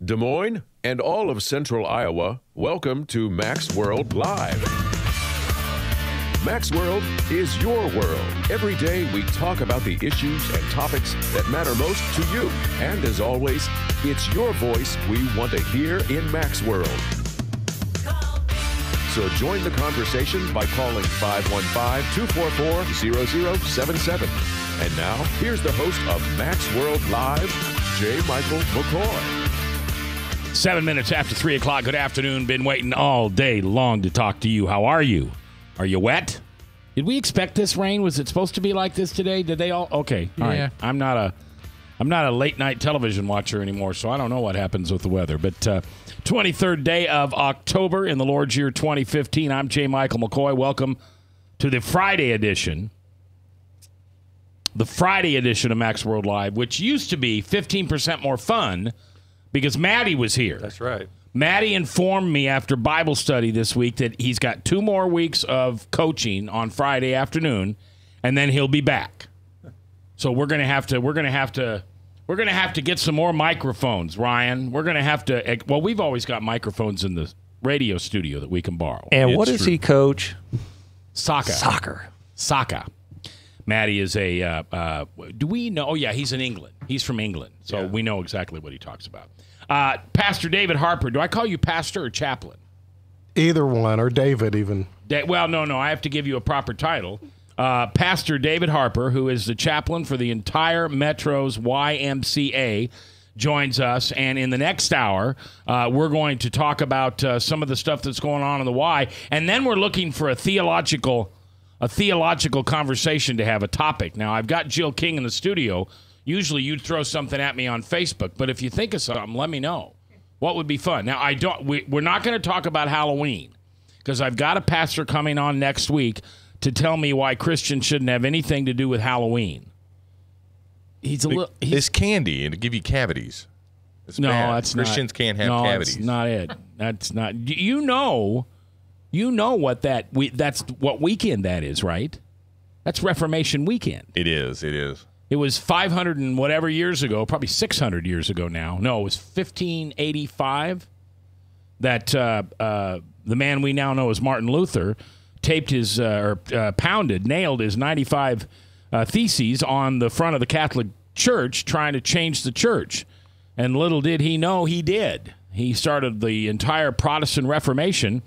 Des Moines, and all of Central Iowa, welcome to Mac's World Live. Mac's World is your world. Every day we talk about the issues and topics that matter most to you. And as always, it's your voice we want to hear in Mac's World. So join the conversation by calling 515-244-0077. And now, here's the host of Mac's World Live, J. Michael McCoy. 7 minutes after 3 o'clock. Good afternoon. Been waiting all day long to talk to you. How are you? Are you wet? Did we expect this rain? Was it supposed to be like this today? Did they all? Okay. All right. I'm not a late night television watcher anymore, so I don't know what happens with the weather. But 23rd day of October in the Lord's year 2015. I'm J. Michael McCoy. Welcome to the Friday edition. The Friday edition of Mac's World Live, which used to be 15% more fun because Maddie was here. That's right. Maddie informed me after Bible study this week that he's got 2 more weeks of coaching on Friday afternoon, and then he'll be back. So we're gonna have to get some more microphones, Ryan. We're gonna have to. Well, we've always got microphones in the radio studio that we can borrow. And what does he coach? Soccer. Maddie is a. Do we know? Oh yeah, he's in England. He's from England, so we know exactly what he talks about. Pastor David Harper. Do I call you pastor or chaplain? Either one, or David even. Well, no. I have to give you a proper title. Pastor David Harper, who is the chaplain for the entire Metro's YMCA, joins us. And in the next hour, we're going to talk about some of the stuff that's going on in the Y. And then we're looking for a theological conversation to have, a topic. Now, I've got Jill King in the studio. Usually you'd throw something at me on Facebook, but if you think of something, let me know. What would be fun? Now, we're not going to talk about Halloween because I've got a pastor coming on next week to tell me why Christians shouldn't have anything to do with Halloween. It's candy and to give you cavities. It's bad. That's Christians can't have cavities. That's not it. That's not. You know what that's what weekend that is, right? That's Reformation weekend. It is. It was 500 and whatever years ago, probably 600 years ago now. No, it was 1585 that the man we now know as Martin Luther nailed his 95 theses on the front of the Catholic Church trying to change the church. And little did he know he did. He started the entire Protestant Reformation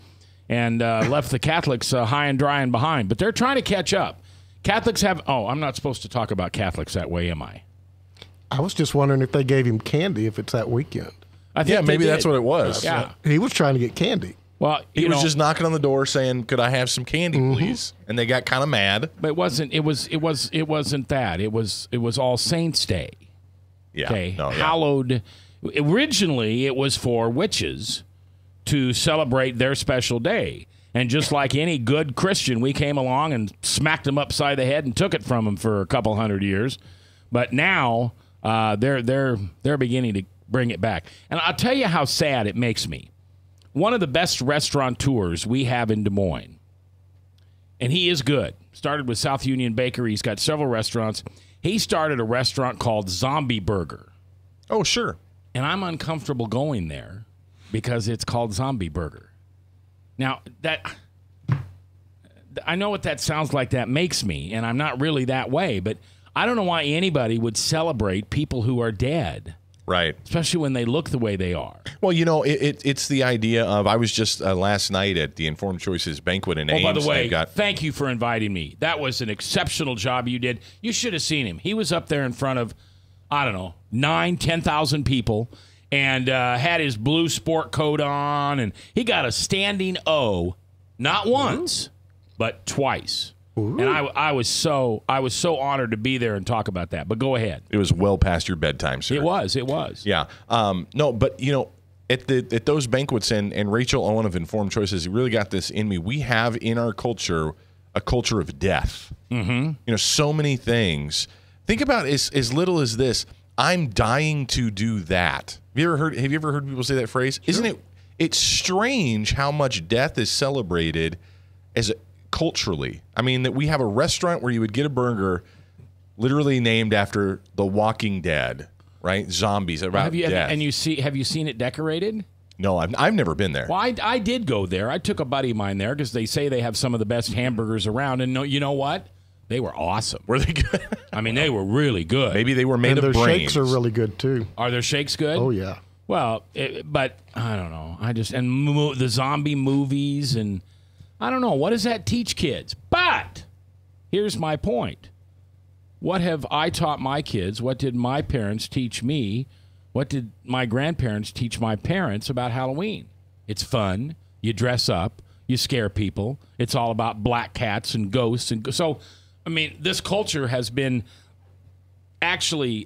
and left the Catholics high and dry and behind. But they're trying to catch up. Catholics have... Oh, I'm not supposed to talk about Catholics that way, am I? I was just wondering if they gave him candy if it's that weekend. I think maybe that's what it was. Yeah. He was trying to get candy. Well, he was just knocking on the door saying, "Could I have some candy, please?" And they got kind of mad. But it wasn't that. It was All Saints Day. Yeah. Okay. Hallowed. Originally, it was for witches to celebrate their special day. And just like any good Christian, we came along and smacked them upside the head and took it from them for a couple hundred years. But now they're beginning to bring it back. And I'll tell you how sad it makes me. One of the best restaurateurs we have in Des Moines, and he is good. Started with South Union Bakery. He's got several restaurants. He started a restaurant called Zombie Burger. Oh, sure. And I'm uncomfortable going there because it's called Zombie Burger. Now, I know what that sounds like that makes me, and I'm not really that way, but I don't know why anybody would celebrate people who are dead. Right. Especially when they look the way they are. Well, it's the idea of, I was just last night at the Informed Choices banquet in Ames. Oh, by the way, thank you for inviting me. That was an exceptional job you did. You should have seen him. He was up there in front of, 10,000 people. And had his blue sport coat on, and he got a standing O, not once, but twice. Ooh. And I was so honored to be there and talk about that. But go ahead. It was well past your bedtime, sir. It was. Yeah. No, but at those banquets, and Rachel Owen of Informed Choices really got this in me. We have in our culture a culture of death. Mm-hmm. So many things. Think about as little as this. I'm dying to do that. Have you ever heard people say that phrase? Sure. Isn't it's strange how much death is celebrated culturally. I mean, that we have a restaurant where you would get a burger literally named after The Walking Dead right? Zombies, about death. And have you seen it decorated? No, I've never been there. Well, I did go there. I took a buddy of mine there because they say they have some of the best hamburgers around. And you know what? They were awesome. Were they good? I mean, they were really good. Maybe they were made and of their brains. shakes are really good too. Are their shakes good? Oh yeah. Well, but I don't know. The zombie movies, and I don't know. What does that teach kids? But here's my point. What have I taught my kids? What did my parents teach me? What did my grandparents teach my parents about Halloween? It's fun. You dress up. You scare people. It's all about black cats and ghosts. And so, I mean, this culture has been actually,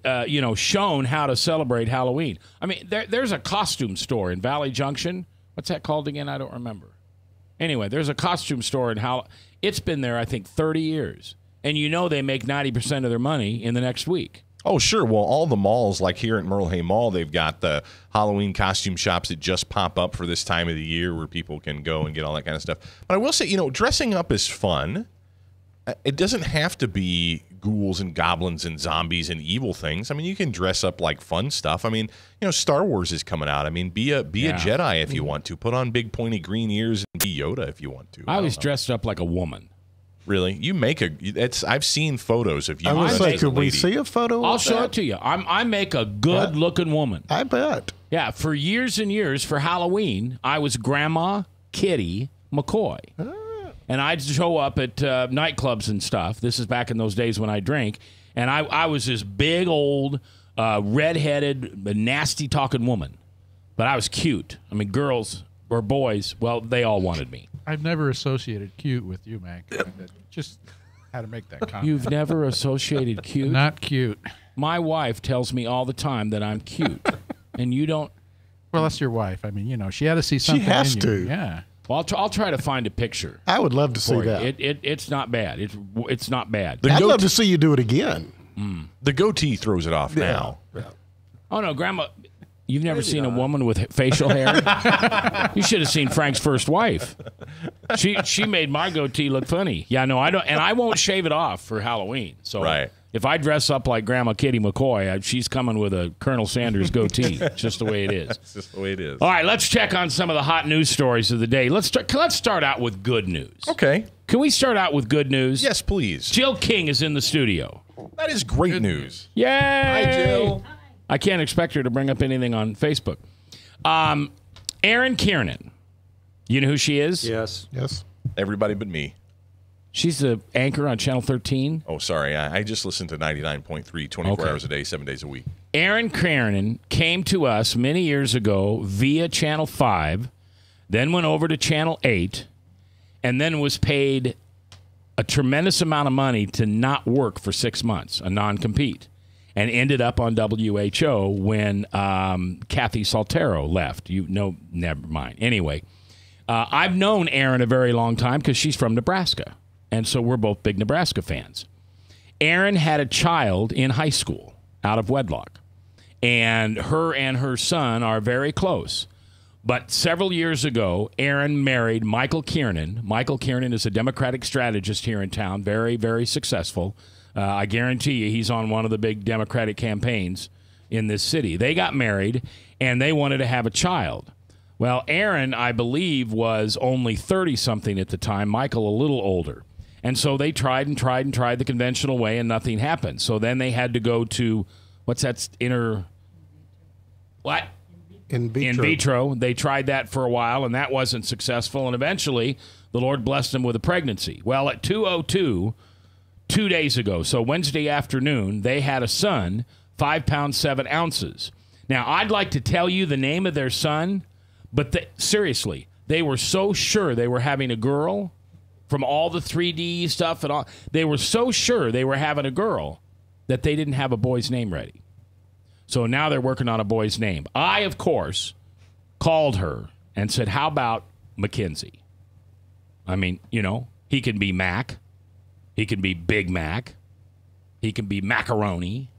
shown how to celebrate Halloween. I mean, there's a costume store in Valley Junction. What's that called again? I don't remember. Anyway, there's a costume store in it's been there, I think, 30 years. And they make 90% of their money in the next week. Oh, sure. Well, all the malls, like here at Merle Hay Mall, they've got the Halloween costume shops that just pop up for this time of the year where people can go and get all that kind of stuff. But I will say, dressing up is fun. It doesn't have to be ghouls and goblins and zombies and evil things. I mean, you can dress up like fun stuff. I mean, Star Wars is coming out. I mean, be a Jedi if you want to. Put on big pointy green ears and be Yoda if you want to. I was dressed up like a woman. Really? You make I've seen photos of you. I was like, could we see a photo? I'll show it to you. I make a good-looking woman. I bet. Yeah, for years and years, for Halloween, I was Grandma Kitty McCoy. And I'd show up at nightclubs and stuff. This is back in those days when I drank. And I was this big, old, red-headed, nasty-talking woman. But I was cute. I mean, girls or boys, well, they all wanted me. I've never associated cute with you, Mac. Just had to make that comment. You've never associated cute? Not cute. My wife tells me all the time that I'm cute. And you don't... Well, that's your wife. I mean, she had to see something She has in to. you. Yeah. Well, I'll try to find a picture. I would love to see for you. that. It's not bad. It's not bad. I'd love to see you do it again. The goatee throws it off now. Yeah. Oh, no, Grandma... You've never seen a woman with facial hair? You should have seen Frank's first wife. She made my goatee look funny. Yeah, no, I don't, and I won't shave it off for Halloween. So if I dress up like Grandma Kitty McCoy, she's coming with a Colonel Sanders goatee. It's just the way it is. It's just the way it is. All right, let's check on some of the hot news stories of the day. Let's start out with good news. Okay. Can we start out with good news? Yes, please. Jill King is in the studio. That is great news. Yay! Hi, Jill. I can't expect her to bring up anything on Facebook. Erin Kiernan. You know who she is? Yes. Yes. Everybody but me. She's the anchor on Channel 13. Oh, sorry. I just listened to 99.3 24 hours a day, 7 days a week. Erin Kiernan came to us many years ago via Channel 5, then went over to Channel 8, and then was paid a tremendous amount of money to not work for 6 months, a non-compete, and ended up on WHO when Kathy Saltero left. Never mind. Anyway, I've known Erin a very long time because she's from Nebraska, and so we're both big Nebraska fans. Erin had a child in high school out of wedlock, and her son are very close. But several years ago, Erin married Michael Kiernan. Michael Kiernan is a Democratic strategist here in town, very, very successful. I guarantee you he's on one of the big Democratic campaigns in this city. They got married, and they wanted to have a child. Well, Erin, I believe, was only 30-something at the time, Michael a little older. And so they tried the conventional way, and nothing happened. So then they had to go to, what's that, what? In vitro. In vitro. They tried that for a while, and that wasn't successful. And eventually, the Lord blessed them with a pregnancy. Well, at 2:02, 2 days ago, so Wednesday afternoon, they had a son, 5 pounds, 7 ounces. Now, I'd like to tell you the name of their son, but seriously, they were so sure they were having a girl from all the 3D stuff and all. They were so sure they were having a girl that they didn't have a boy's name ready. So now they're working on a boy's name. I, of course, called her and said, how about Mackenzie? I mean, he can be Mac. He can be Big Mac. He can be Macaroni.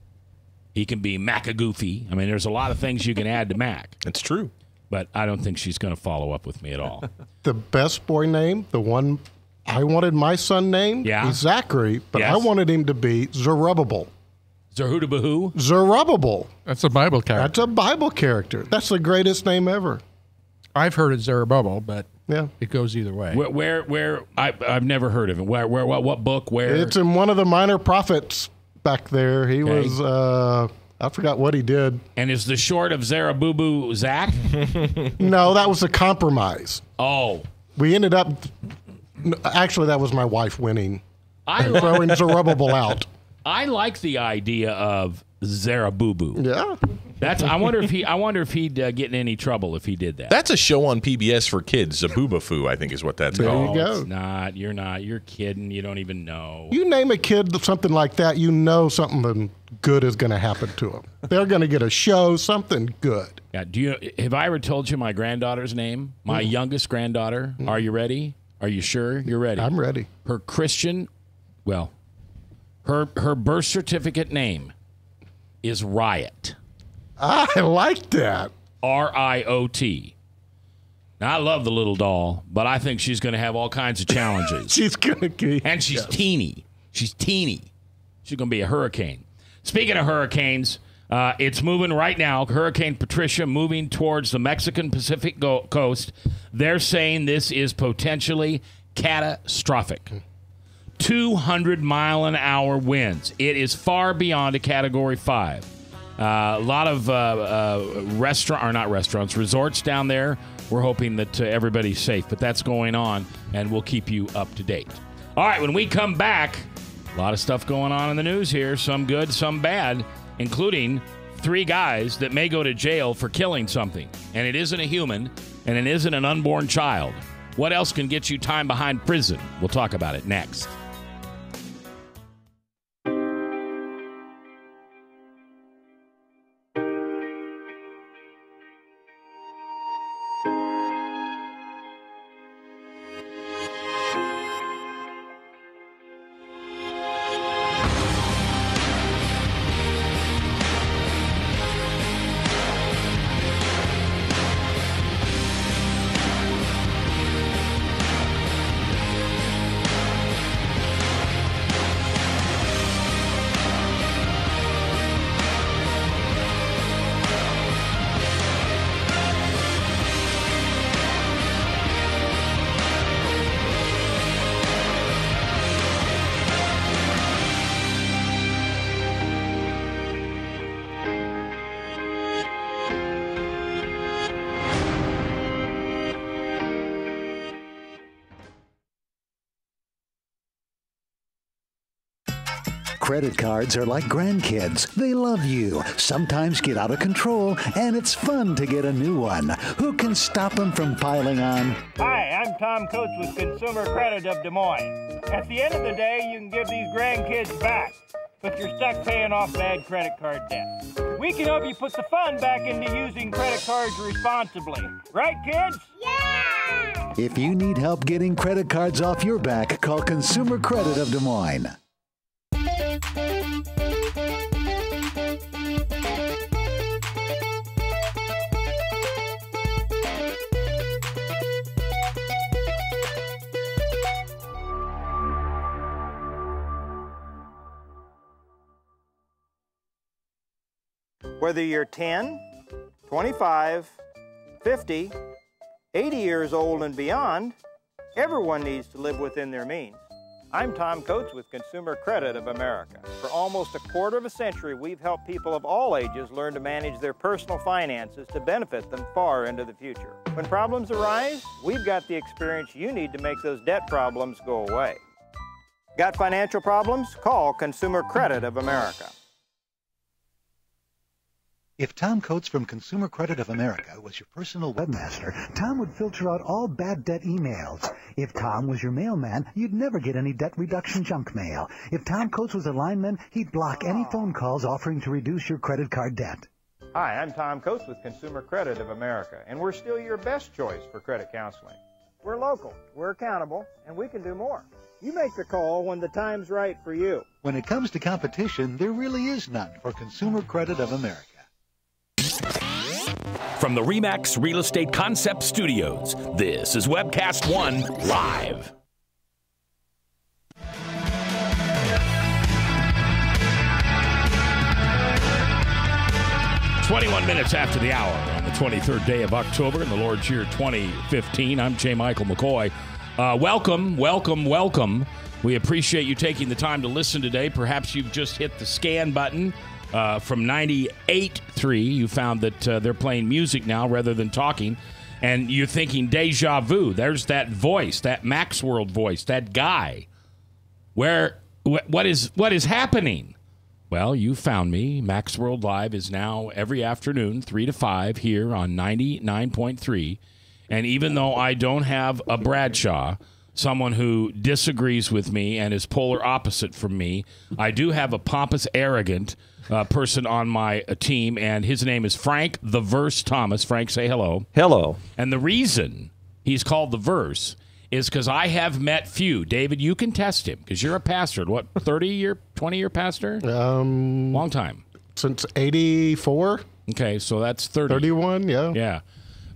He can be Macagoofy. I mean, there's a lot of things you can add to Mac. It's true. But I don't think she's going to follow up with me at all. The best boy name, the one I wanted my son named, is Zachary, but Yes. I wanted him to be Zerubbabel. Zerhudabahoo? Zerubbabel. That's a Bible character. That's a Bible character. That's the greatest name ever. I've heard it Zerubbabel, but Yeah. it goes either way. Where I've never heard of him. What book? Where? It's in one of the minor prophets back there. He Okay. was, I forgot what he did. And is the short of Zerabubu Zach? No, that was a compromise. Oh. We ended up, actually, that was my wife winning I and throwing Zerubbabel out. I like the idea of Zerabubu. Yeah. I wonder if he'd get in any trouble if he did that. That's a show on PBS for kids. Zaboobafoo, I think, is what that's There called. you go. It's not. You're not. You're kidding. You don't even know. You name a kid something like that, you know something good is going to happen to them. They're going to get a show, something good. Yeah. Have I ever told you my granddaughter's name? My youngest granddaughter. Are you ready? Are you sure you're ready? I'm ready. Her Christian, her birth certificate name is Riot. I like that. Riot. Now, I love the little doll, but I think she's going to have all kinds of challenges. She's going to get. And she's teeny. She's teeny. She's going to be a hurricane. Speaking of hurricanes, it's moving right now. Hurricane Patricia moving towards the Mexican Pacific coast. They're saying this is potentially catastrophic. 200-mile-an-hour winds. It is far beyond a Category 5. A lot of resorts down there. We're hoping that everybody's safe, but that's going on, and we'll keep you up to date. All right, when we come back, a lot of stuff going on in the news here, some good, some bad, including 3 guys that may go to jail for killing something, and it isn't a human, and it isn't an unborn child. What else can get you time behind prison? We'll talk about it next. Credit cards are like grandkids. They love you, sometimes get out of control, and it's fun to get a new one. Who can stop them from piling on? Hi, I'm Tom Coates with Consumer Credit of Des Moines. At the end of the day, you can give these grandkids back, but you're stuck paying off bad credit card debt. We can help you put the fun back into using credit cards responsibly. Right, kids? Yeah! If you need help getting credit cards off your back, call Consumer Credit of Des Moines. Whether you're 10, 25, 50, 80 years old and beyond, everyone needs to live within their means. I'm Tom Coates with Consumer Credit of America. For almost a quarter of a century, we've helped people of all ages learn to manage their personal finances to benefit them far into the future. When problems arise, we've got the experience you need to make those debt problems go away. Got financial problems? Call Consumer Credit of America. If Tom Coates from Consumer Credit of America was your personal webmaster, Tom would filter out all bad debt emails. If Tom was your mailman, you'd never get any debt reduction junk mail. If Tom Coates was a lineman, he'd block any phone calls offering to reduce your credit card debt. Hi, I'm Tom Coates with Consumer Credit of America, and we're still your best choice for credit counseling. We're local, we're accountable, and we can do more. You make the call when the time's right for you. When it comes to competition, there really is none for Consumer Credit of America. From the RE/MAX Real Estate Concept Studios, this is Webcast 1 Live. 21 minutes after the hour on the 23rd day of October in the Lord's year 2015. I'm J. Michael McCoy. Welcome. We appreciate you taking the time to listen today. Perhaps you've just hit the scan button from 98.3. You found that they're playing music now rather than talking. And you're thinking deja vu. There's that voice, that Max World voice, that guy. What is happening? Well, you found me. Max World Live is now every afternoon, 3 to 5, here on 99.3. And even though I don't have a Bradshaw, someone who disagrees with me and is polar opposite from me, I do have a pompous, arrogant person on my team, and his name is Frank the Verse Thomas. Frank, say hello. Hello. And the reason he's called the Verse is because I have met few. David, you can test him because you're a pastor. What, 30-year, 20-year pastor? Long time. Since 84. Okay, so that's 30. 31, yeah.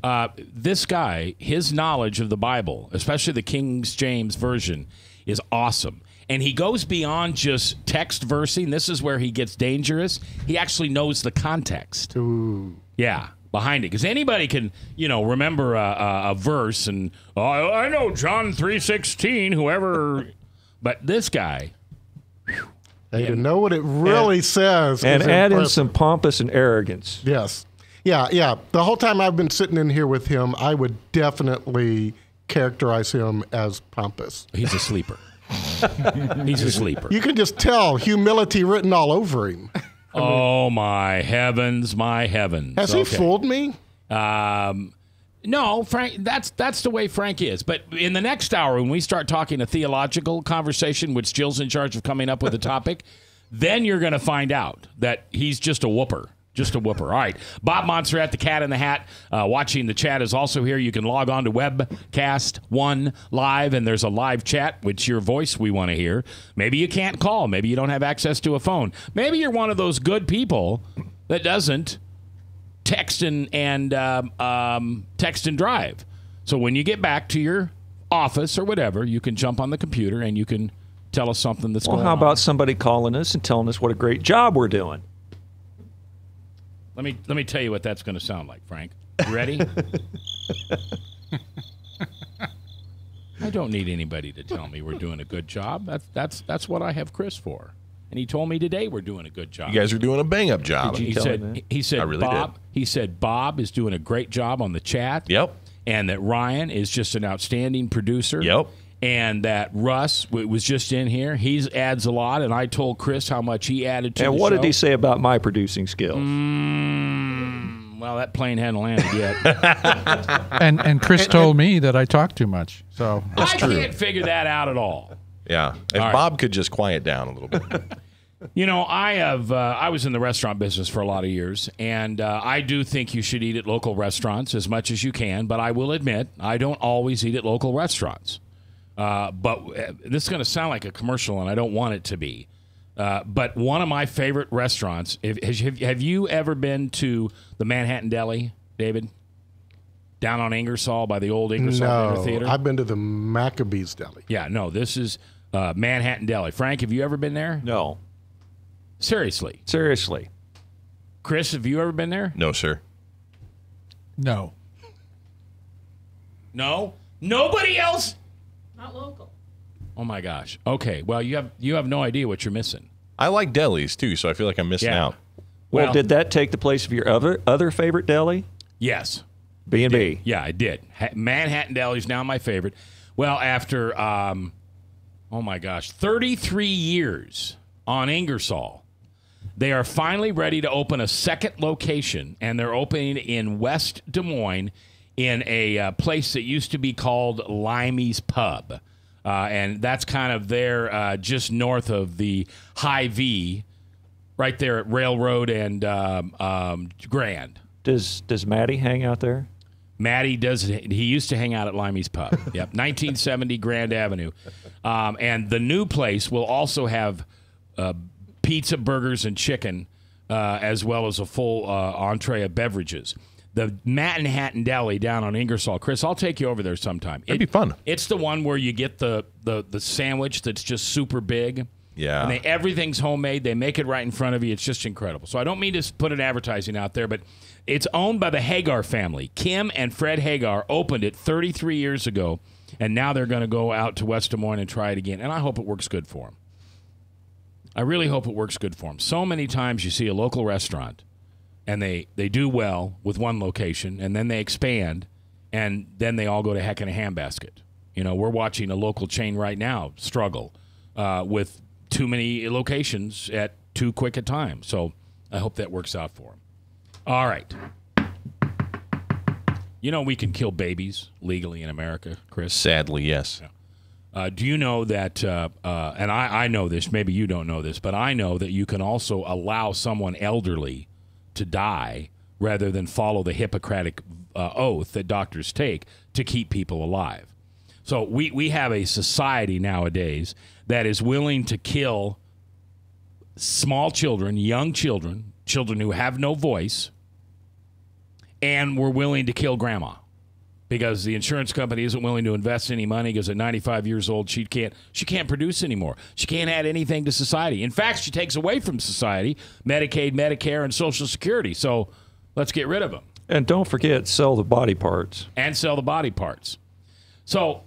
Yeah. This guy, his knowledge of the Bible, especially the King James Version, is awesome. And he goes beyond just text versing. This is where he gets dangerous. He actually knows the context. Ooh. Yeah. Behind it, because anybody can, remember a verse and I know John 3:16. Whoever, but this guy, to know what it really says, and is add in impressive. some pompous and arrogance. Yes, yeah. The whole time I've been sitting in here with him, I would definitely characterize him as pompous. He's a sleeper. He's a sleeper. You can just tell humility written all over him. Oh, my heavens, my heavens. Has he fooled me? No, Frank, that's the way Frank is. But in the next hour, when we start talking a theological conversation, which Jill's in charge of coming up with a topic, then you're going to find out that he's just a whooper. Just a whooper. All right. Bob Montserrat, the Cat in the Hat, watching the chat is also here. You can log on to Webcast 1 Live, and there's a live chat, which your voice we want to hear. Maybe you can't call. Maybe you don't have access to a phone. Maybe you're one of those good people that doesn't text and drive. So when you get back to your office or whatever, you can jump on the computer and you can tell us something that's going on. Well, how about somebody calling us and telling us what a great job we're doing? Let me tell you what that's going to sound like, Frank. You ready? I don't need anybody to tell me we're doing a good job. That's what I have Chris for. And he told me today we're doing a good job. You guys are doing a bang-up job. He said I really Bob. did. He said Bob is doing a great job on the chat. Yep. And that Ryan is just an outstanding producer. Yep. And that Russ was just in here. He adds a lot, and I told Chris how much he added to the show. And what did he say about my producing skills? Well, that plane hadn't landed yet. And Chris told me that I talk too much. So I can't figure that out at all. Yeah. If Bob could just quiet down a little bit. I was in the restaurant business for a lot of years, and I do think you should eat at local restaurants as much as you can, but I will admit I don't always eat at local restaurants. But this is going to sound like a commercial, and I don't want it to be. But one of my favorite restaurants, have you ever been to the Manhattan Deli, David? Down on Ingersoll by the old Ingersoll Dinner Theater? I've been to the Maccabees Deli. Yeah, no, this is Manhattan Deli. Frank, have you ever been there? No. Seriously? Seriously. Chris, have you ever been there? No, sir. no. No? Nobody else? Not local. Oh my gosh. Okay. Well, you have no idea what you're missing. I like delis, too, so I feel like I'm missing out. Well, did that take the place of your other favorite deli? Yes. B&B. Yeah, I did. Manhattan Deli is now my favorite. Well, after, 33 years on Ingersoll, they are finally ready to open a second location, and they're opening in West Des Moines in a place that used to be called Limey's Pub. And that's kind of there just north of the High V, right there at Railroad and Grand. Does Matty hang out there? Matty does. He used to hang out at Limey's Pub. Yep, 1970 Grand Avenue. And the new place will also have pizza, burgers, and chicken, as well as a full entree of beverages. The Manhattan Deli down on Ingersoll. Chris, I'll take you over there sometime. It'd be fun. It's the one where you get the sandwich that's just super big, Yeah. And everything's homemade. They make it right in front of you. It's just incredible. So I don't mean to put an advertising out there, but it's owned by the Hagar family. Kim and Fred Hagar opened it 33 years ago, and now they're going to go out to West Des Moines and try it again. And I hope it works good for them. I really hope it works good for them. So many times you see a local restaurant, and they do well with one location, and then they expand, and then they all go to heck in a handbasket. You know, we're watching a local chain right now struggle with too many locations at too quick a time. So I hope that works out for them. All right. You know we can kill babies legally in America, Chris? Sadly, yes. Yeah. Do you know that, and I know this, maybe you don't know this, but I know that you can also allow someone elderly to die rather than follow the Hippocratic oath that doctors take to keep people alive. So we have a society nowadays that is willing to kill small children, young children, children who have no voice, and we're willing to kill grandma because the insurance company isn't willing to invest any money because at 95 years old, she can't produce anymore. She can't add anything to society. In fact, she takes away from society Medicaid, Medicare, and Social Security. So let's get rid of them. And don't forget, sell the body parts. And sell the body parts. So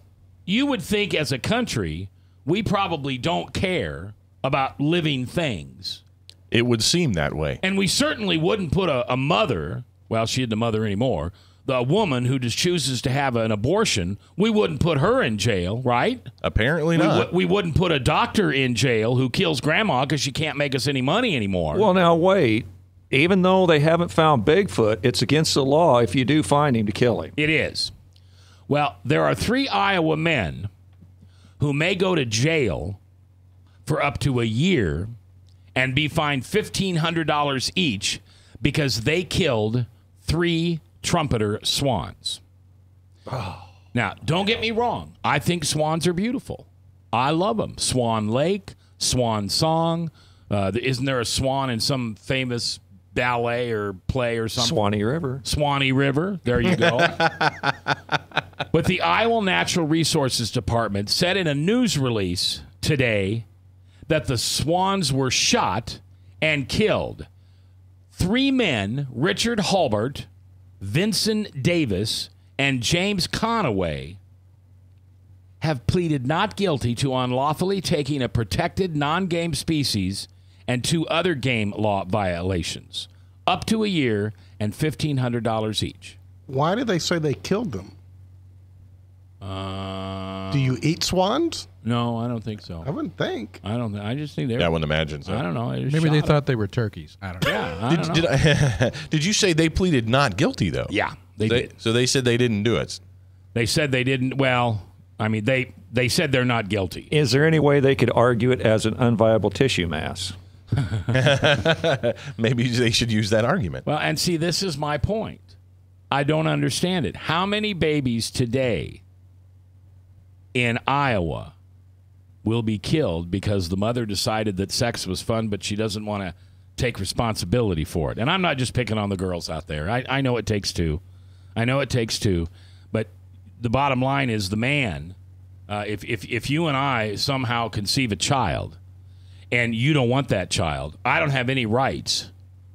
you would think as a country, we probably don't care about living things. It would seem that way. And we certainly wouldn't put a mother, well, she isn't a mother anymore, the woman who just chooses to have an abortion, we wouldn't put her in jail, right? Apparently not. We wouldn't put a doctor in jail who kills grandma because she can't make us any money anymore. Well, now, wait. Even though they haven't found Bigfoot, it's against the law if you do find him to kill him. It is. Well, there are 3 Iowa men who may go to jail for up to a year and be fined $1,500 each because they killed 3 trumpeter swans. Oh. Now, don't get me wrong. I think swans are beautiful. I love them. Swan Lake, Swan Song. Isn't there a swan in some famous ballet or play or something? Swanee River. Swanee River. There you go. But the Iowa Natural Resources Department said in a news release today that the swans were shot and killed. 3 men, Richard Hulbert, Vincent Davis, and James Conaway, have pleaded not guilty to unlawfully taking a protected non-game species and 2 other game law violations, up to a year and $1,500 each. Why did they say they killed them? Do you eat swans? No, I don't think so. I wouldn't think. I just think they're. Yeah, I wouldn't imagine so. I don't know. Maybe they thought they were turkeys. I don't know. Yeah, Did you say they pleaded not guilty, though? Yeah, they did. So they said they didn't do it. They said they didn't. Well, I mean, they said they're not guilty. Is there any way they could argue it as an unviable tissue mass? Maybe they should use that argument. Well, and see, this is my point. I don't understand it. How many babies today in Iowa will be killed because the mother decided that sex was fun, but she doesn't want to take responsibility for it? And I'm not just picking on the girls out there. I know it takes 2. I know it takes 2. But the bottom line is the man, if you and I somehow conceive a child and you don't want that child, I don't have any rights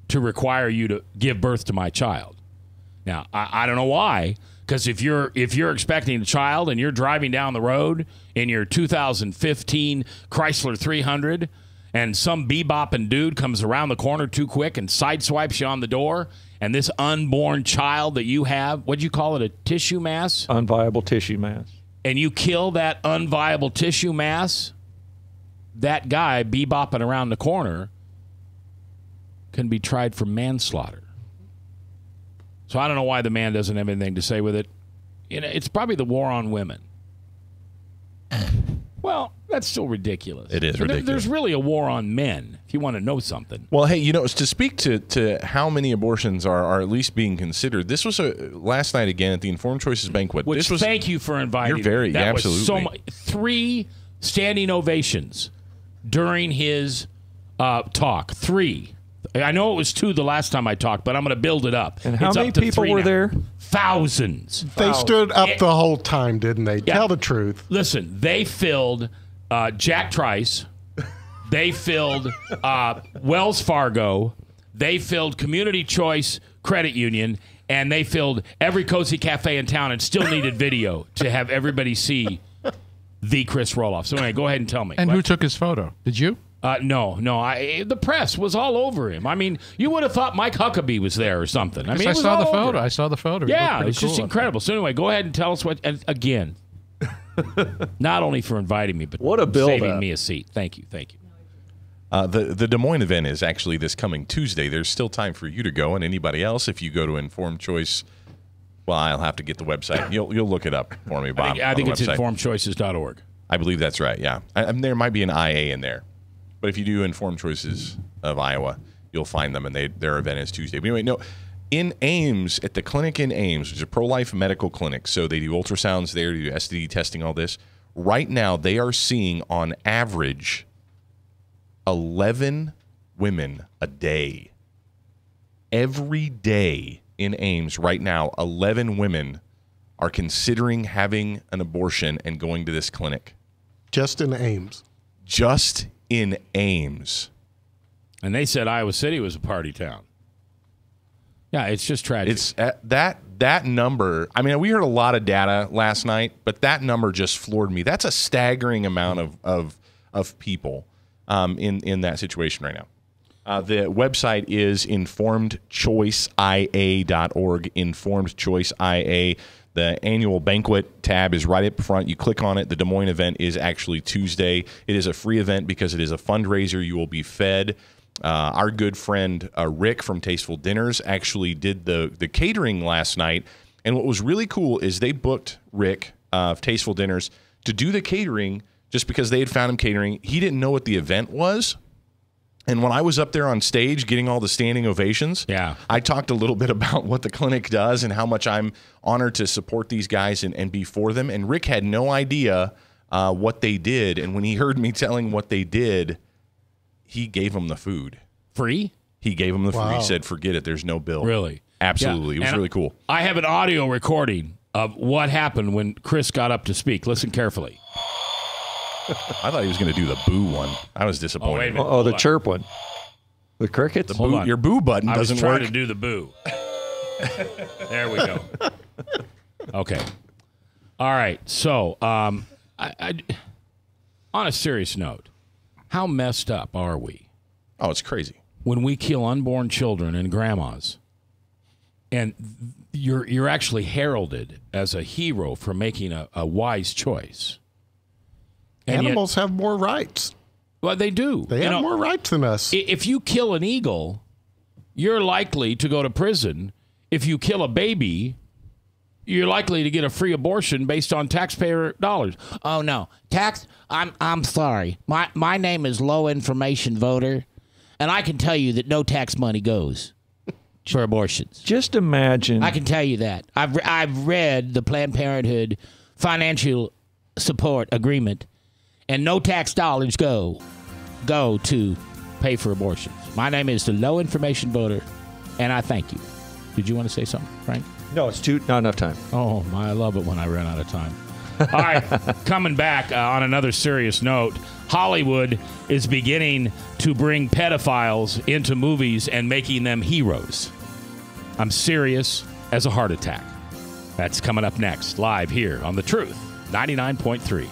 to require you to give birth to my child. Now, I don't know why, because if you're expecting a child and you're driving down the road in your 2015 Chrysler 300 and some bebopping dude comes around the corner too quick and sideswipes you on the door, and this unborn child that you have, what'd you call it, a tissue mass? Unviable tissue mass. And you kill that unviable tissue mass, that guy bebopping around the corner can be tried for manslaughter. So I don't know why the man doesn't have anything to say with it. You know, it's probably the war on women. Well, that's still ridiculous. It is ridiculous. There's really a war on men, if you want to know something. Well, hey, to speak to how many abortions are at least being considered, this was last night again at the Informed Choices Banquet. Thank you for inviting me. That absolutely. Was so much, 3 standing ovations during his talk. 3. I know it was 2 the last time I talked, but I'm going to build it up. And how many people were there? Thousands. They stood up the whole time, didn't they? Yeah. Tell the truth. Listen, they filled Jack Trice, They filled Wells Fargo. They filled Community Choice Credit Union. And they filled every cozy cafe in town and still needed video to have everybody see the Chris Roloff. So anyway, go ahead and tell me. And who took his photo? Did you? No. The press was all over him. I mean, you would have thought Mike Huckabee was there or something. I mean, I it was saw the all photo. over. I saw the photo. Yeah, it's just incredible. So anyway, go ahead and tell us what. And again, not only for inviting me, but what a build saving up. me a seat. Thank you. The Des Moines event is actually this coming Tuesday. There's still time for you to go, and anybody else. If you go to Informed Choice, well, I'll have to get the website. You'll look it up for me, Bob. I think it's informedchoices.org. I believe that's right. Yeah, there might be an IA in there, but if you do Informed Choices of Iowa, you'll find them, and their event is Tuesday. But anyway, no. In Ames, at the clinic in Ames, which is a pro-life medical clinic, so they do ultrasounds there, they do STD testing, all this. Right now, they are seeing on average 11 women a day. Every day in Ames right now, 11 women are considering having an abortion and going to this clinic. Just in Ames. Just in Ames. And they said Iowa City was a party town. Yeah, it's just tragic. It's that number. I mean, we heard a lot of data last night, but that number just floored me. That's a staggering amount of people in that situation right now. The website is informedchoiceia.org, Informed Choice IA. The annual banquet tab is right up front. You click on it. The Des Moines event is actually Tuesday. It is a free event because it is a fundraiser. You will be fed. Our good friend Rick from Tasteful Dinners actually did the catering last night. And what was really cool is they booked Rick of Tasteful Dinners to do the catering just because they had found him catering. He didn't know what the event was. And when I was up there on stage getting all the standing ovations, I talked a little bit about what the clinic does and how much I'm honored to support these guys and be for them. And Rick had no idea what they did. And when he heard me telling what they did, he gave them the food. Free? He gave them the food. Wow. He said, forget it. There's no bill. Really? Absolutely. Yeah. It was really cool. I have an audio recording of what happened when Chris got up to speak. Listen carefully. I thought he was going to do the boo one. I was disappointed. Oh, wait a minute. Oh, the chirp one. The crickets? The boo, your boo button doesn't work. I was trying to do the boo. There we go. Okay. All right. So, I, on a serious note, how messed up are we? Oh, it's crazy. When we kill unborn children and grandmas, and you're actually heralded as a hero for making a wise choice. And Animals have more rights. Well, they do. They have more rights than us. If you kill an eagle, you're likely to go to prison. If you kill a baby, you're likely to get a free abortion based on taxpayer dollars. Oh no, I'm sorry. My name is Low Information Voter, and I can tell you that no tax money goes for abortions. Just imagine. I can tell you that. I've read the Planned Parenthood financial support agreement, and no tax dollars go to pay for abortions. My name is the Low Information Voter, and I thank you. Did you want to say something, Frank? No, it's not enough time. Oh, I love it when I run out of time. All right, coming back on another serious note, Hollywood is beginning to bring pedophiles into movies and making them heroes. I'm serious as a heart attack. That's coming up next, live here on The Truth, 99.3.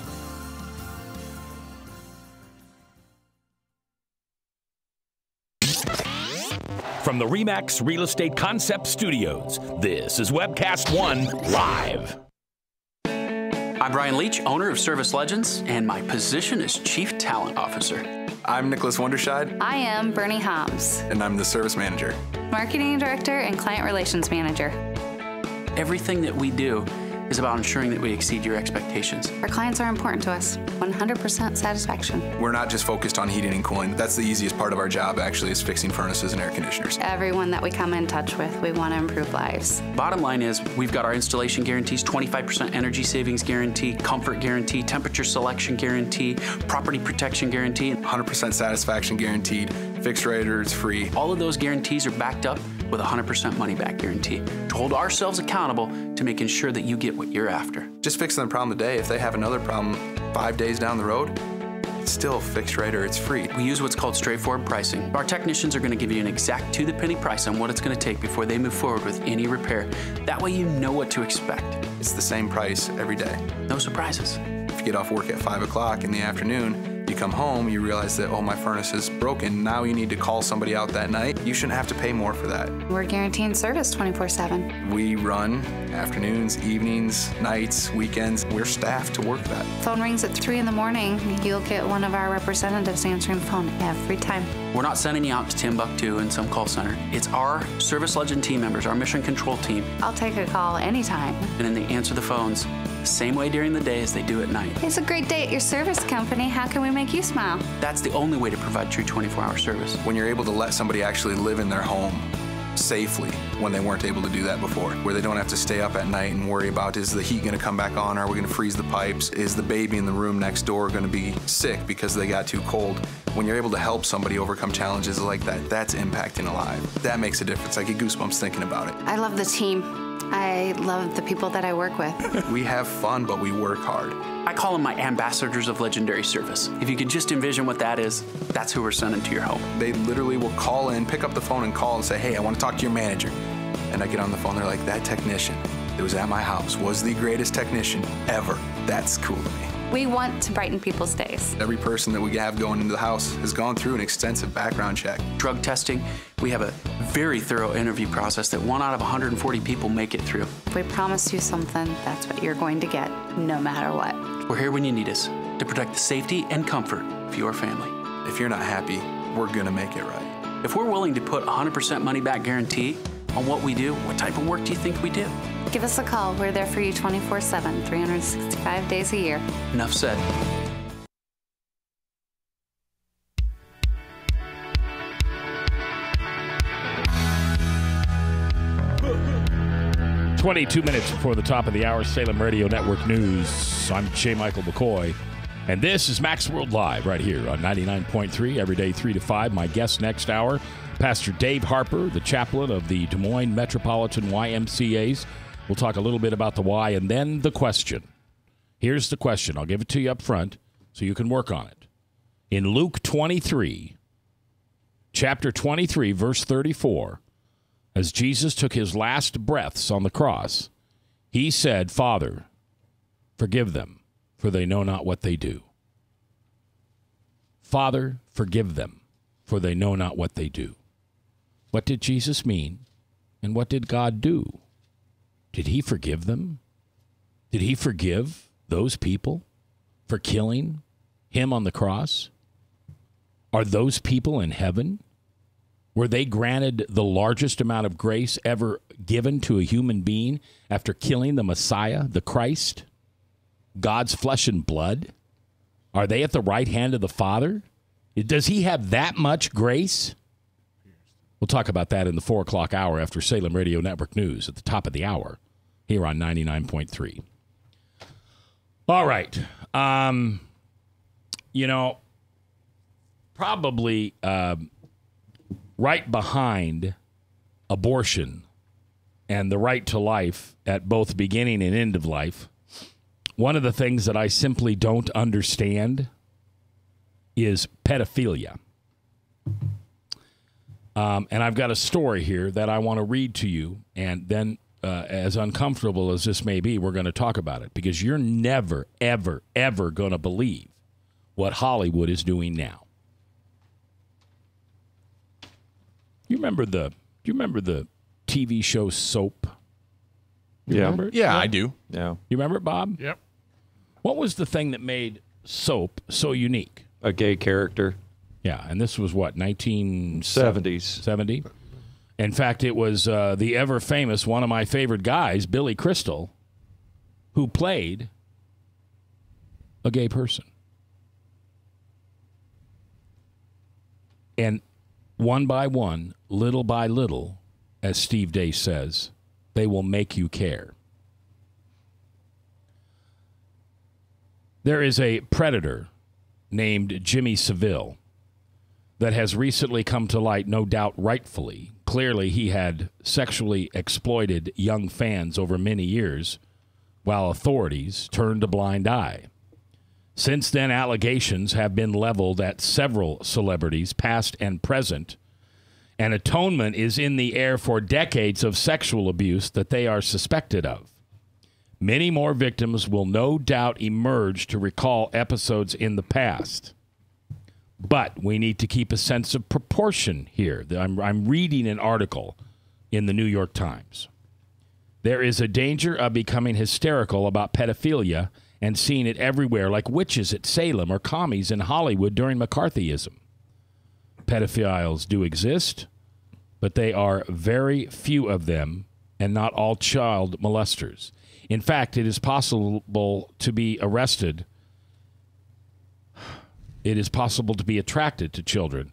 From the RE/MAX Real Estate Concept Studios, this is Webcast One Live. I'm Brian Leach, owner of Service Legends, and my position is Chief Talent Officer. I'm Nicholas Wonderscheid. I am Bernie Hobbs, And I'm the Service Manager. Marketing Director and Client Relations Manager. Everything that we do is about ensuring that we exceed your expectations. Our clients are important to us. 100% satisfaction. We're not just focused on heating and cooling. That's the easiest part of our job, actually, is fixing furnaces and air conditioners. Everyone that we come in touch with, we want to improve lives. Bottom line is, we've got our installation guarantees, 25% energy savings guarantee, comfort guarantee, temperature selection guarantee, property protection guarantee. 100% satisfaction guaranteed. Fixed rate or it's free. All of those guarantees are backed up with a 100% money-back guarantee to hold ourselves accountable to making sure that you get what you're after. Just fixing the problem today. If they have another problem 5 days down the road, it's still fixed rate or it's free. We use what's called straightforward pricing. Our technicians are going to give you an exact to-the-penny price on what it's going to take before they move forward with any repair. That way you know what to expect. It's the same price every day. No surprises. If you get off work at 5 o'clock in the afternoon, you come home, you realize that, oh, my furnace is broken. Now you need to call somebody out that night. You shouldn't have to pay more for that. We're guaranteeing service 24/7. We run afternoons, evenings, nights, weekends. We're staffed to work that. Phone rings at 3 in the morning. You'll get one of our representatives answering the phone every time. We're not sending you out to Timbuktu in some call center. It's our Service Legend team members, our mission control team. I'll take a call anytime. And then they answer the phones the same way during the day as they do at night. It's a great day at your service company. How can we make you smile? That's the only way to provide true 24-hour service. When you're able to let somebody actually live in their home safely when they weren't able to do that before, where they don't have to stay up at night and worry about, is the heat going to come back on? Are we going to freeze the pipes? Is the baby in the room next door going to be sick because they got too cold? When you're able to help somebody overcome challenges like that, that's impacting a life. That makes a difference. I get goosebumps thinking about it. I love the team. I love the people that I work with. We have fun, but we work hard. I call them my ambassadors of legendary service. If you could just envision what that is, that's who we're sending to your home. They literally will call in, pick up the phone and call and say, hey, I want to talk to your manager. And I get on the phone, they're like, that technician that was at my house was the greatest technician ever. That's cool to me. We want to brighten people's days. Every person that we have going into the house has gone through an extensive background check. Drug testing, we have a very thorough interview process that 1 out of 140 people make it through. If we promise you something, that's what you're going to get, no matter what. We're here when you need us to protect the safety and comfort of your family. If you're not happy, we're gonna make it right. If we're willing to put 100% money back guarantee on what we do, what type of work do you think we do? Give us a call. We're there for you 24/7, 365 days a year. Enough said. "22 minutes before the top of the hour, Salem Radio Network News. I'm J. Michael McCoy, and this is Max World Live right here on 99.3, every day 3 to 5. My guest next hour, Pastor Dave Harper, the chaplain of the Des Moines Metropolitan YMCAs. We'll talk a little bit about the why, and then the question. Here's the question. I'll give it to you up front so you can work on it. In Luke 23, chapter 23, verse 34, as Jesus took his last breaths on the cross, he said, Father, forgive them, for they know not what they do. Father, forgive them, for they know not what they do. What did Jesus mean, and what did God do? Did he forgive them? Did he forgive those people for killing him on the cross? Are those people in heaven? Were they granted the largest amount of grace ever given to a human being after killing the Messiah, the Christ, God's flesh and blood? Are they at the right hand of the Father? Does he have that much grace? We'll talk about that in the 4 o'clock hour after Salem Radio Network News at the top of the hour here on 99.3. All right. Probably right behind abortion and the right to life at both beginning and end of life, one of the things that I simply don't understand is pedophilia. And I've got a story here that I want to read to you, and then as uncomfortable as this may be, we're going to talk about it, because you're never, ever, ever going to believe what Hollywood is doing now. You remember the TV show Soap? You remember it? Yeah, I do. Yeah. You remember it, Bob? Yep. What was the thing that made Soap so unique? A gay character. Yeah, and this was what, 1970s? 70? In fact, it was the ever-famous, one of my favorite guys, Billy Crystal, who played a gay person. And one by one, little by little, as Steve Day says, they will make you care. There is a predator named Jimmy Savile that has recently come to light, no doubt rightfully. Clearly, he had sexually exploited young fans over many years, while authorities turned a blind eye. Since then, allegations have been leveled at several celebrities, past and present, and atonement is in the air for decades of sexual abuse that they are suspected of. Many more victims will no doubt emerge to recall episodes in the past. But we need to keep a sense of proportion here. I'm reading an article in the New York Times. There is a danger of becoming hysterical about pedophilia and seeing it everywhere, like witches at Salem or commies in Hollywood during McCarthyism. Pedophiles do exist, but they are very few of them and not all child molesters. In fact, it is possible to be arrested. It is possible to be attracted to children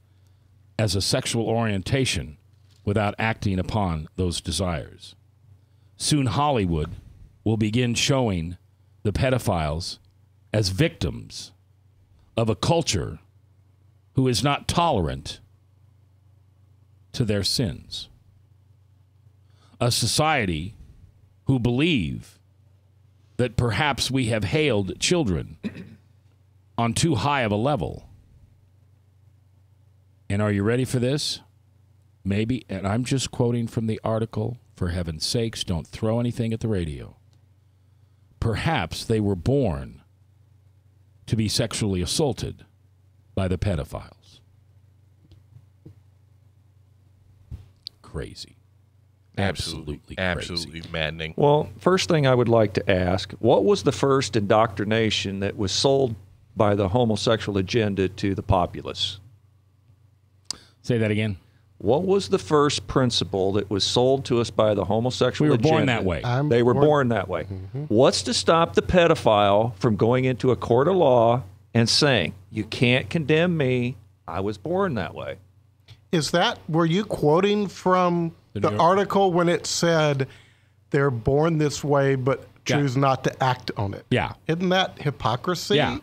as a sexual orientation without acting upon those desires. Soon Hollywood will begin showing the pedophiles as victims of a culture who is not tolerant to their sins. A society who believe that perhaps we have hailed children on too high of a level. And are you ready for this? Maybe, and I'm just quoting from the article, for heaven's sakes, don't throw anything at the radio. Perhaps they were born to be sexually assaulted by the pedophiles. Crazy. Absolutely crazy. Absolutely maddening. Well, first thing I would like to ask, what was the first indoctrination that was sold by the homosexual agenda to the populace? Say that again. What was the first principle that was sold to us by the homosexual agenda? We were born that way. They were born that way. Mm-hmm. What's to stop the pedophile from going into a court of law and saying, you can't condemn me, I was born that way? Were you quoting from the article when it said they're born this way but choose not to act on it? Yeah. Isn't that hypocrisy? Yeah.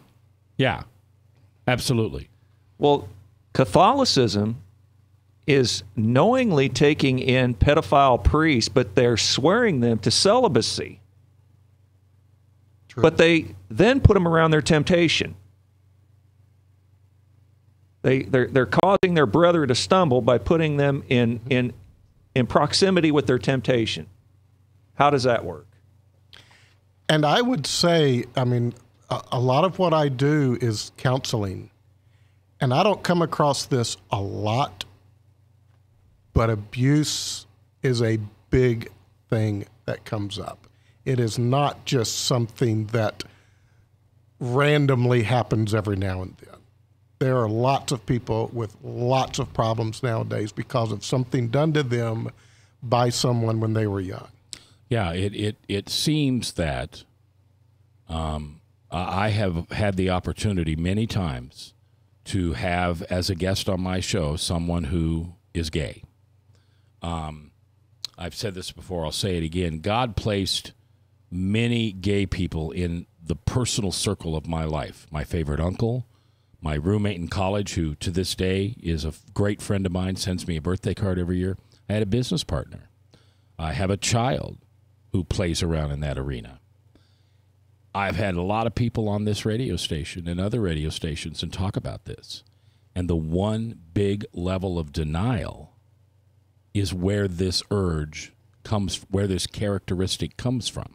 Yeah. Absolutely. Well, Catholicism is knowingly taking in pedophile priests, but they're swearing them to celibacy. True. But they then put them around their temptation. They're causing their brother to stumble by putting them in proximity with their temptation. How does that work? And I would say, I mean, a lot of what I do is counseling. And I don't come across this a lot, but abuse is a big thing that comes up. It is not just something that randomly happens every now and then. There are lots of people with lots of problems nowadays because of something done to them by someone when they were young. Yeah, it seems that I have had the opportunity many times to have as a guest on my show someone who is gay. I've said this before, I'll say it again. God placed many gay people in the personal circle of my life. My favorite uncle, my roommate in college, who to this day is a great friend of mine, sends me a birthday card every year. I had a business partner. I have a child who plays around in that arena. I've had a lot of people on this radio station and other radio stations and talk about this. And the one big level of denial is where this urge comes, where this characteristic comes from.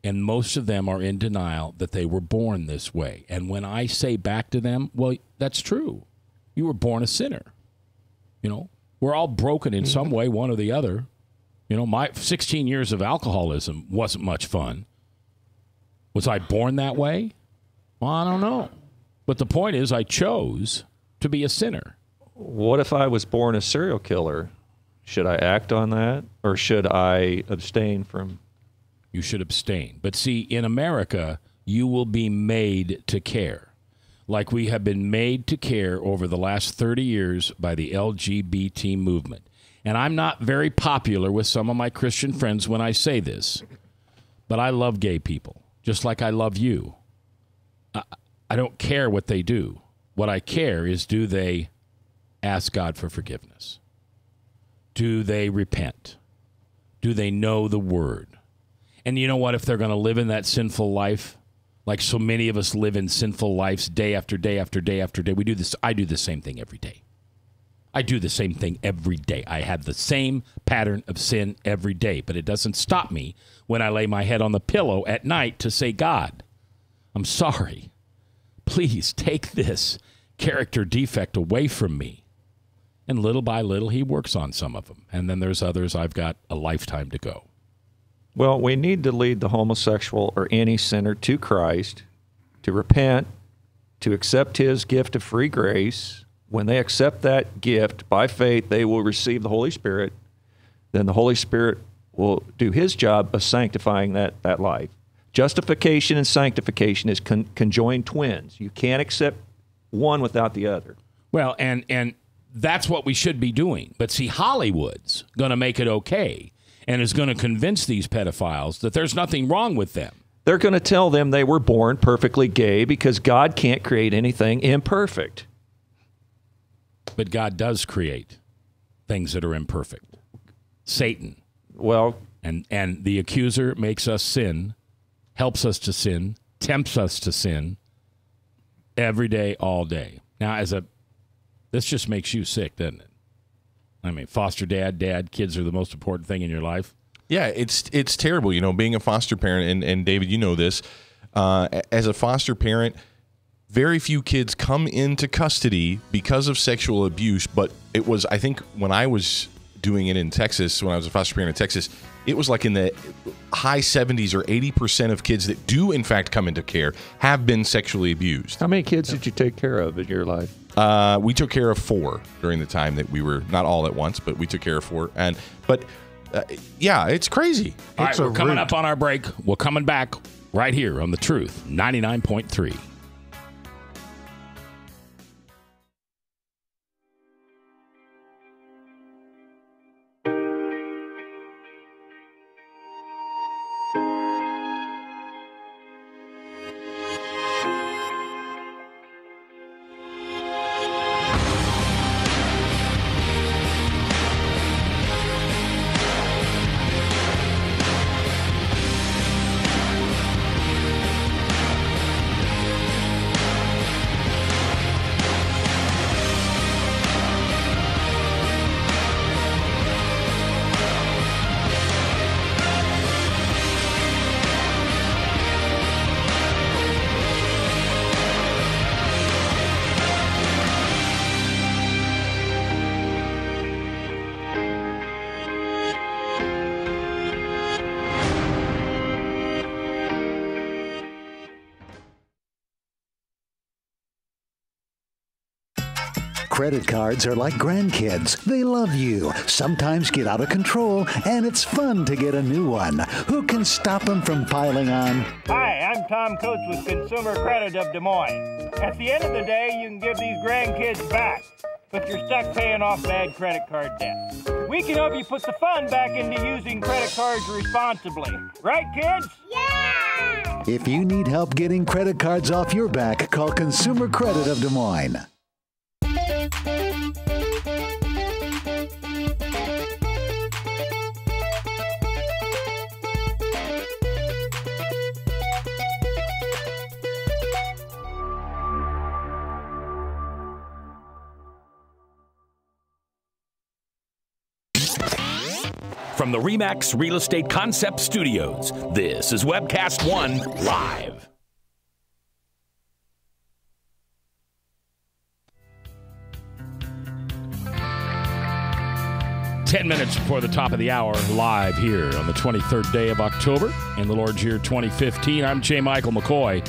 And most of them are in denial that they were born this way. And when I say back to them, well, that's true. You were born a sinner. You know, we're all broken in some way, one or the other. You know, my 16 years of alcoholism wasn't much fun. Was I born that way? Well, I don't know. But the point is, I chose to be a sinner. What if I was born a serial killer? Should I act on that, or should I abstain from? You should abstain. But see, in America, you will be made to care. Like we have been made to care over the last 30 years by the LGBT movement. And I'm not very popular with some of my Christian friends when I say this, but I love gay people, just like I love you. I don't care what they do. What I care is, do they ask God for forgiveness? Do they repent? Do they know the word? And you know what? If they're going to live in that sinful life, like so many of us live in sinful lives day after day after day after day. We do this. I do the same thing every day. I do the same thing every day. I have the same pattern of sin every day, but it doesn't stop me when I lay my head on the pillow at night to say, God, I'm sorry. Please take this character defect away from me. And little by little, he works on some of them. And then there's others I've got a lifetime to go. Well, we need to lead the homosexual or any sinner to Christ, to repent, to accept his gift of free grace. When they accept that gift by faith, they will receive the Holy Spirit. Then the Holy Spirit will do his job of sanctifying that life. Justification and sanctification is conjoined twins. You can't accept one without the other. Well, and that's what we should be doing. But see, Hollywood's going to make it okay and is going to convince these pedophiles that there's nothing wrong with them. They're going to tell them they were born perfectly gay because God can't create anything imperfect. But God does create things that are imperfect. Satan. Well, and the accuser makes us sin, helps us to sin, tempts us to sin every day, all day. Now, this just makes you sick, doesn't it? I mean, foster dad, kids are the most important thing in your life. Yeah, it's terrible, being a foster parent, and David, you know this. As a foster parent, very few kids come into custody because of sexual abuse, but it was, I think, when I was doing it in Texas, when I was a foster parent in Texas, it was like in the high 70s or 80% of kids that do, in fact, come into care have been sexually abused. How many kids did you take care of in your life? We took care of 4 during the time that we were, not all at once, but we took care of 4. But it's crazy. All right, we're coming up on our break. We're coming back right here on The Truth, 99.3. Credit cards are like grandkids. They love you, sometimes get out of control, and it's fun to get a new one. Who can stop them from piling on? Hi, I'm Tom Coates with Consumer Credit of Des Moines. At the end of the day, you can give these grandkids back, but you're stuck paying off bad credit card debt. We can help you put the fun back into using credit cards responsibly. Right, kids? Yeah! If you need help getting credit cards off your back, call Consumer Credit of Des Moines. From the RE/MAX Real Estate Concept Studios, this is Webcast 1 Live. Ten minutes before the top of the hour, live here on the 23rd day of October in the Lord's year 2015. I'm J. Michael McCoy,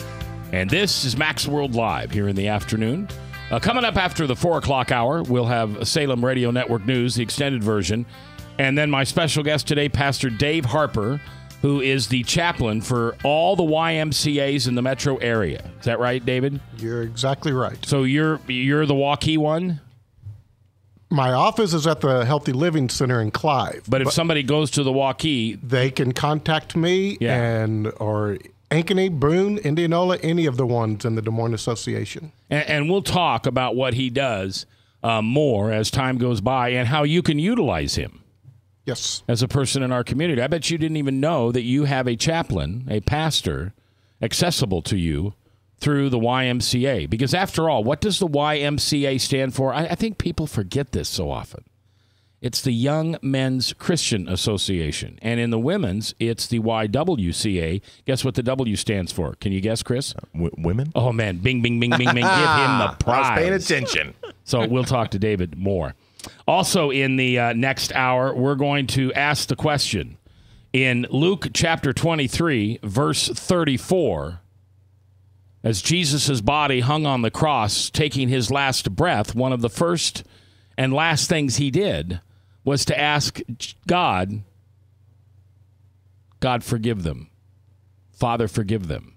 and this is Max World Live here in the afternoon. Coming up after the 4 o'clock hour, we'll have Salem Radio Network News, the extended version. And then my special guest today, Pastor Dave Harper, who is the chaplain for all the YMCAs in the metro area. Is that right, David? You're exactly right. So you're the Waukee one? My office is at the Healthy Living Center in Clive. But if somebody goes to the Waukee, they can contact me or Ankeny, Boone, Indianola, any of the ones in the Des Moines Association. And we'll talk about what he does more as time goes by and how you can utilize him. Yes. As a person in our community. I bet you didn't even know that you have a chaplain, a pastor, accessible to you through the YMCA. Because after all, what does the YMCA stand for? I think people forget this so often. It's the Young Men's Christian Association. And in the women's, it's the YWCA. Guess what the W stands for? Can you guess, Chris? Women? Oh, man. Bing, bing, bing, bing, bing. Give him the prize. I was paying attention. So we'll talk to David more. Also, in the next hour, we're going to ask the question. In Luke chapter 23, verse 34, as Jesus' body hung on the cross, taking his last breath, one of the first and last things he did was to ask God, God, forgive them. Father, forgive them,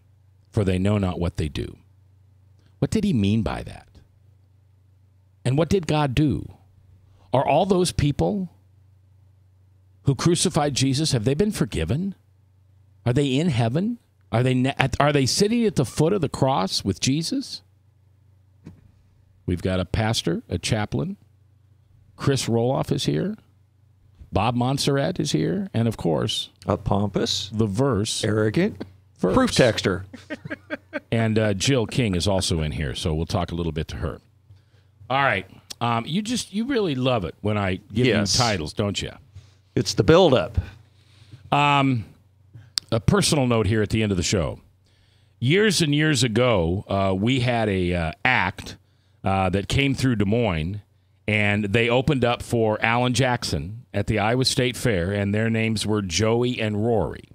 for they know not what they do. What did he mean by that? And what did God do? Are all those people who crucified Jesus, have they been forgiven? Are they in heaven? Are they sitting at the foot of the cross with Jesus? We've got a pastor, a chaplain. Chris Roloff is here. Bob Montserrat is here. And, of course, a pompous, the verse. Arrogant, verse. Proof texter. And Jill King is also in here, so we'll talk a little bit to her. All right. You really love it when I give you titles, don't you? It's the build-up. A personal note here at the end of the show. Years and years ago, we had a act that came through Des Moines, and they opened up for Alan Jackson at the Iowa State Fair, and their names were Joey and Rory.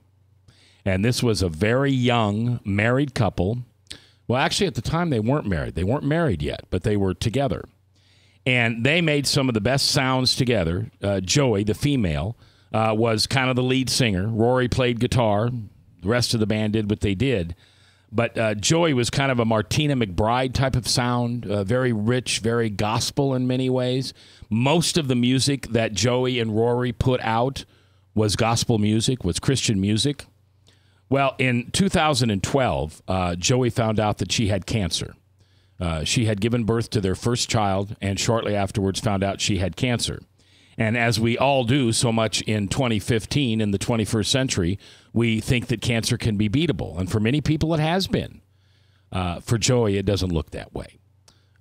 And this was a very young married couple. Well, actually, at the time, they weren't married. They weren't married yet, but they were together. And they made some of the best sounds together. Joey, the female, was kind of the lead singer. Rory played guitar. The rest of the band did what they did. But Joey was kind of a Martina McBride type of sound, very rich, very gospel in many ways. Most of the music that Joey and Rory put out was gospel music, was Christian music. Well, in 2012, Joey found out that she had cancer. She had given birth to their first child, and shortly afterwards found out she had cancer. And as we all do so much in 2015, in the 21st century, we think that cancer can be beatable. And for many people, it has been. For Joey, it doesn't look that way.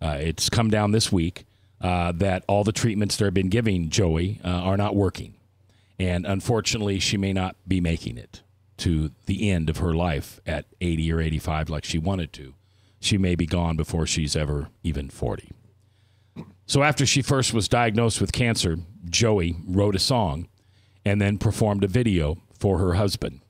It's come down this week that all the treatments they've been giving Joey are not working. And unfortunately, she may not be making it to the end of her life at 80 or 85 like she wanted to. She may be gone before she's ever even 40. So after she first was diagnosed with cancer, Joey wrote a song and then performed a video for her husband.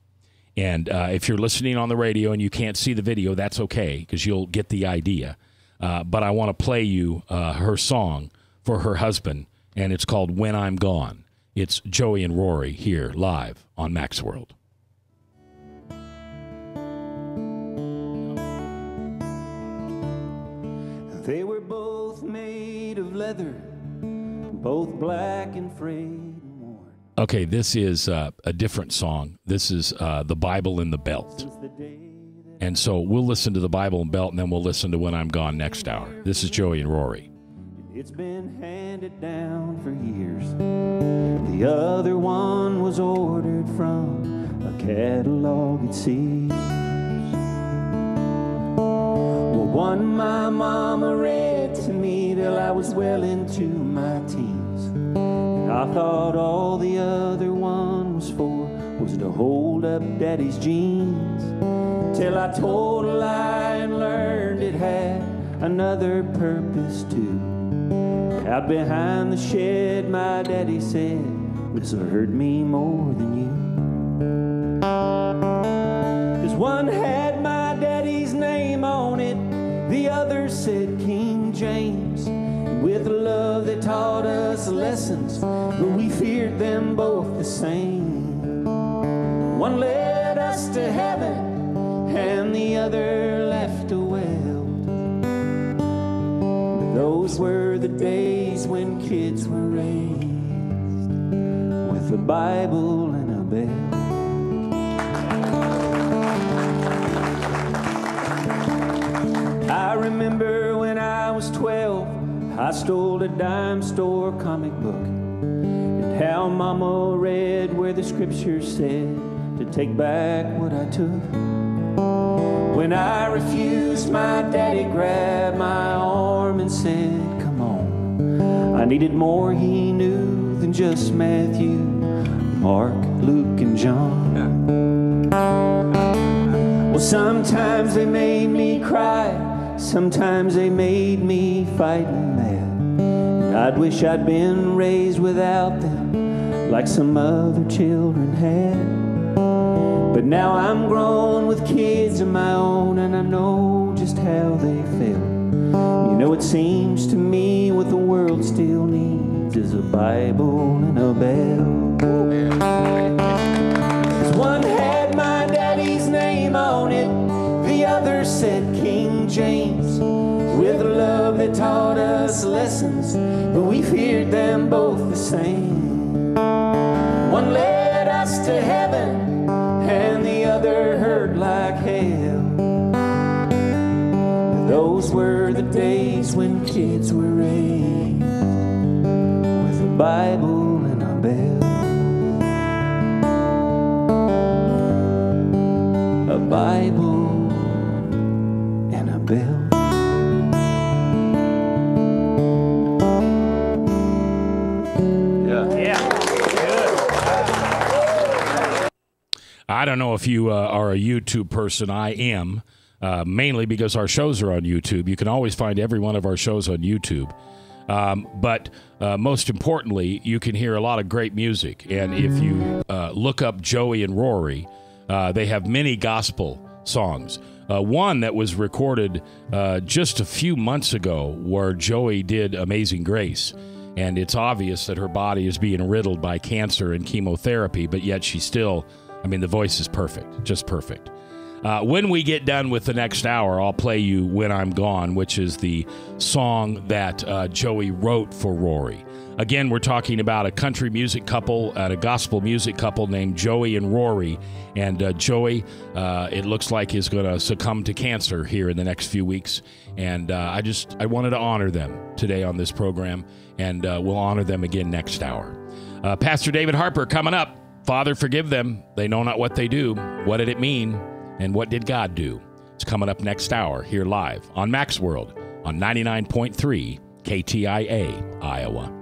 And if you're listening on the radio and you can't see the video, that's okay, because you'll get the idea. But I want to play you her song for her husband, and it's called When I'm Gone. It's Joey and Rory here live on Mac's World. They were both made of leather, both black and frayed and worn. Okay, this is a different song. This is The Bible in the Belt. And so we'll listen to The Bible and Belt, and then we'll listen to When I'm Gone next hour. This is Joey and Rory. It's been handed down for years. The other one was ordered from a catalog at Sears. One my mama read to me till I was well into my teens. And I thought all the other one was for was to hold up daddy's jeans. Till I told a lie and learned it had another purpose too. Out behind the shed my daddy said, this'll hurt me more than you. 'Cause one had my daddy's name on it, the other said King James. With love they taught us lessons, but we feared them both the same. One led us to heaven, and the other left a weld. But those were the days when kids were raised with a Bible and a bell. I remember when I was 12, I stole a dime store comic book, and how Mama read where the scriptures said to take back what I took. When I refused, my daddy grabbed my arm and said, come on. I needed more, he knew, than just Matthew, Mark, Luke, and John. Well, sometimes they made me cry, sometimes they made me fight and mad. I'd wish I'd been raised without them, like some other children had. But now I'm grown with kids of my own, and I know just how they feel. You know, it seems to me what the world still needs is a Bible and a bell. 'Cause one had my daddy's name on it, the other said King James, with a love that taught us lessons, but we feared them both the same. One led us to heaven, and the other hurt like hell. Those were the days when kids were raised with a Bible and a bell. A Bible and a bell. I don't know if you are a YouTube person. I am, mainly because our shows are on YouTube. You can always find every one of our shows on YouTube. But most importantly, you can hear a lot of great music. And if you look up Joey and Rory, they have many gospel songs. One that was recorded just a few months ago where Joey did Amazing Grace. And it's obvious that her body is being riddled by cancer and chemotherapy, but yet she still... I mean, the voice is perfect, just perfect. When we get done with the next hour, I'll play you When I'm Gone, which is the song that Joey wrote for Rory. Again, we're talking about a country music couple and a gospel music couple named Joey and Rory. And Joey, it looks like, is going to succumb to cancer here in the next few weeks. And I wanted to honor them today on this program, and we'll honor them again next hour. Pastor David Harper coming up. Father, forgive them. They know not what they do. What did it mean? And what did God do? It's coming up next hour here live on Max World on 99.3 KTIA, Iowa.